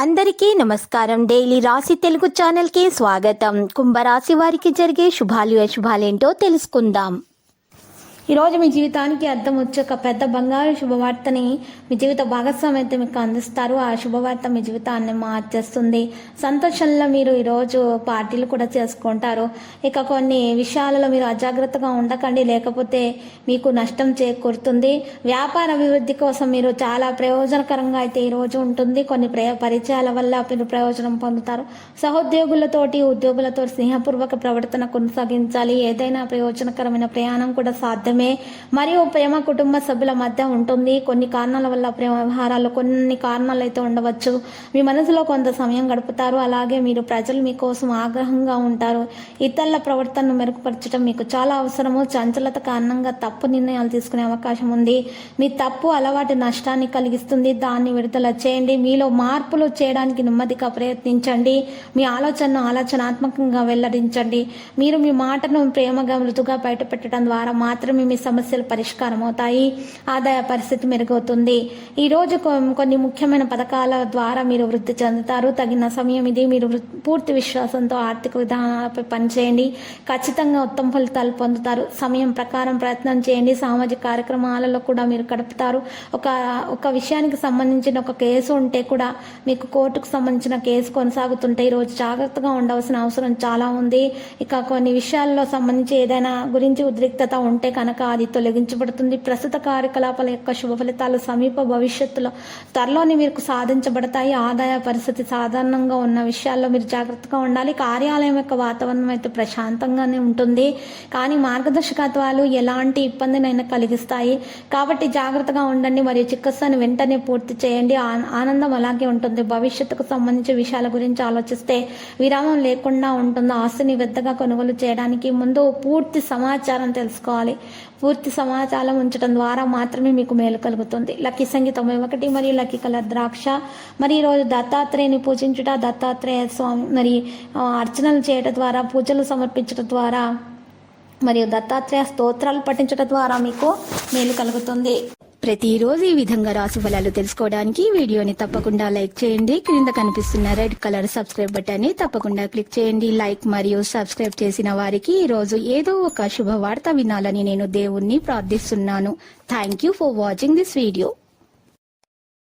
అందరికీ నమస్కారం. డైలీ రాశి తెలుగు ఛానల్కి స్వాగతం. కుంభరాశి వారికి జరిగే శుభాలు అశుభాలేంటో తెలుసుకుందాం. ఈరోజు మీ జీవితానికి అర్థం వచ్చే ఒక పెద్ద బంగారు శుభవార్తని మీ జీవిత భాగస్వామి అయితే మీకు అందిస్తారు. ఆ శుభవార్త మీ జీవితాన్ని మార్చేస్తుంది. సంతోషంలో మీరు ఈరోజు పార్టీలు కూడా చేసుకుంటారు. ఇక కొన్ని విషయాలలో మీరు అజాగ్రత్తగా ఉండకండి, లేకపోతే మీకు నష్టం చేకూరుతుంది. వ్యాపార అభివృద్ధి కోసం మీరు చాలా ప్రయోజనకరంగా అయితే ఈరోజు ఉంటుంది. కొన్ని పరిచయాల వల్ల మీరు ప్రయోజనం పొందుతారు. సహోద్యోగులతోటి ఉద్యోగులతో స్నేహపూర్వక ప్రవర్తన కొనసాగించాలి. ఏదైనా ప్రయోజనకరమైన ప్రయాణం కూడా సాధ్యం మరియు ప్రేమ కుటుంబ సభ్యుల మధ్య ఉంటుంది. కొన్ని కారణాల వల్ల ప్రేమ వ్యవహారాలు కొన్ని కారణాలు అయితే ఉండవచ్చు. మీ మనసులో కొంత సమయం గడుపుతారు. అలాగే మీరు ప్రజలు మీకోసం ఆగ్రహంగా ఉంటారు. ఇతరుల ప్రవర్తనను మెరుగుపరచడం మీకు చాలా అవసరము. చంచలత కారణంగా తప్పు నిర్ణయాలు తీసుకునే అవకాశం ఉంది. మీ తప్పు అలవాటు నష్టాన్ని కలిగిస్తుంది. దాన్ని విడుదల చేయండి. మీలో మార్పులు చేయడానికి నెమ్మదిగా ప్రయత్నించండి. మీ ఆలోచనను ఆలోచనాత్మకంగా వెల్లడించండి. మీరు మీ మాటను ప్రేమగా మృదుగా బయటపెట్టడం ద్వారా మాత్రమే మీ సమస్యలు పరిష్కారం అవుతాయి. ఆదాయ పరిస్థితి మెరుగవుతుంది. ఈరోజు కొన్ని ముఖ్యమైన పథకాల ద్వారా మీరు వృద్ధి చెందుతారు. తగిన సమయం ఇది. మీరు పూర్తి విశ్వాసంతో ఆర్థిక విధానాలపై పనిచేయండి. ఖచ్చితంగా ఉత్తమ ఫలితాలు పొందుతారు. సమయం ప్రకారం ప్రయత్నం చేయండి. సామాజిక కార్యక్రమాలలో కూడా మీరు గడుపుతారు. ఒక విషయానికి సంబంధించిన ఒక కేసు ఉంటే కూడా మీకు కోర్టుకు సంబంధించిన కేసు కొనసాగుతుంటే ఈరోజు జాగ్రత్తగా ఉండవలసిన అవసరం చాలా ఉంది. ఇక కొన్ని విషయాల్లో సంబంధించి ఏదైనా గురించి ఉద్రిక్తత ఉంటే కనుక అది తొలగించబడుతుంది. ప్రస్తుత కార్యకలాపాల యొక్క శుభ ఫలితాలు సమీప భవిష్యత్తులో త్వరలోనే మీకు సాధించబడతాయి. ఆదాయ పరిస్థితి సాధారణంగా ఉన్న విషయాల్లో మీరు జాగ్రత్తగా ఉండాలి. కార్యాలయం యొక్క వాతావరణం అయితే ప్రశాంతంగానే ఉంటుంది, కానీ మార్గదర్శకత్వాలు ఎలాంటి ఇబ్బందినైనా కలిగిస్తాయి. కాబట్టి జాగ్రత్తగా ఉండండి మరియు చికిత్సను వెంటనే పూర్తి చేయండి. ఆనందం అలాగే ఉంటుంది. భవిష్యత్తుకు సంబంధించిన విషయాల గురించి ఆలోచిస్తే విరామం లేకుండా ఉంటుంది. ఆస్తిని పెద్దగా కొనుగోలు చేయడానికి ముందు పూర్తి సమాచారం తెలుసుకోవాలి. పూర్తి సమాచారం ఉంచడం ద్వారా మాత్రమే మీకు మేలు కలుగుతుంది. లక్కీ సంగీతం 91 మరియు లక్కీ కలర్ ద్రాక్ష. మరి ఈరోజు దత్తాత్రేయుని పూజించుట, దత్తాత్రేయ స్వామి మరి అర్చనలు చేయడం ద్వారా, పూజలు సమర్పించడం ద్వారా మరియు దత్తాత్రేయ స్తోత్రాలు పఠించడం ద్వారా మీకు మేలు కలుగుతుంది. ప్రతిరోజు ఈ విధంగా రాశి ఫలాలు తెలుసుకోవడానికి వీడియోని తప్పకుండా లైక్ చేయండి. క్రింద కనిపిస్తున్న రెడ్ కలర్ సబ్స్క్రైబ్ బటన్ ని తప్పకుండా క్లిక్ చేయండి. లైక్ మరియు సబ్స్క్రైబ్ చేసిన వారికి ఈ రోజు ఏదో ఒక శుభవార్త వినాలని నేను దేవుణ్ణి ప్రార్థిస్తున్నాను. Thank you for watching this video.